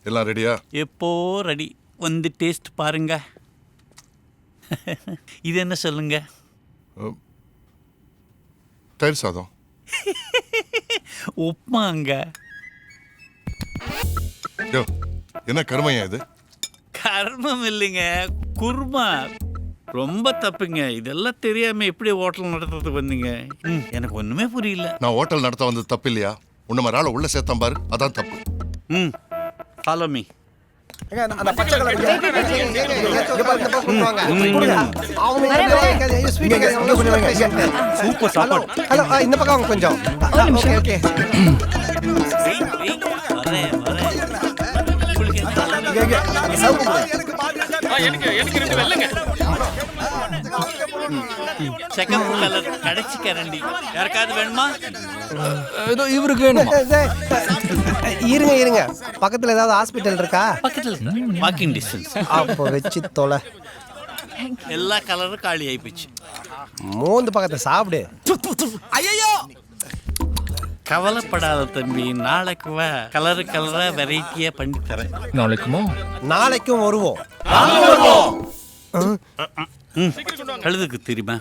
எல்லாம் ரெடியா? எப்போ ரெடி. வந்து டேஸ்ட் பாருங்க. இது என்ன சொல்லுங்க? தயிர் சாதம். உப்மாங்க. என்ன கருமையா இது? கர்மம் இல்லைங்க, குருமா. ரொம்ப தப்புங்க. இதெல்லாம் தெரியாம எப்படி ஹோட்டல் நடத்துறதுக்கு வந்தீங்க? எனக்கு ஒண்ணுமே புரியல. நான் ஹோட்டல் நடத்த வந்தது தப்பு இல்லையா? உன்ன மாதிரி ஆளை உள்ள சேர்த்தான் பாரு, அதான் தப்பு. Follow me. சூப்பர் சாப்பாடு. ஹலோ, இந்த பக்கம் வாங்க கொஞ்சம். Okay okay. செகண்ட் கலர் கடைசி கரண்டி. யாருக்காவது வேணுமா? ஏதோ இவருக்கு வேணுமா? இருங்க இருங்க, பக்கத்துல ஏதாவது ஹாஸ்பிட்டல் இருக்கா? பக்கத்துல வாக்கிங் டிஸ்டன்ஸ். அப்போ வச்சு தொலை. எல்லா கலரும் காலி ஆகி போச்சு. மூந்து பக்கத்தை சாப்பிடு. ஐயோ, கவலைப்படாத தம்பி, நாளைக்கு வா. கலரு கலரா வெரைட்டியா பண்ணி தரேன். நாளைக்கும் வருவோம். கழுதுக்கு தெரியுமா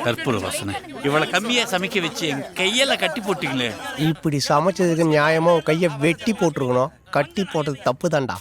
கற்பூர வாசனை. இவ்வளவு கம்மியா சமைக்க வச்சு என் கையில கட்டி போட்டீங்களே. இப்படி சமைச்சதுக்கு நியாயமா கையை வெட்டி போட்டுருக்கணும். கட்டி போட்டது தப்பு தான்டா.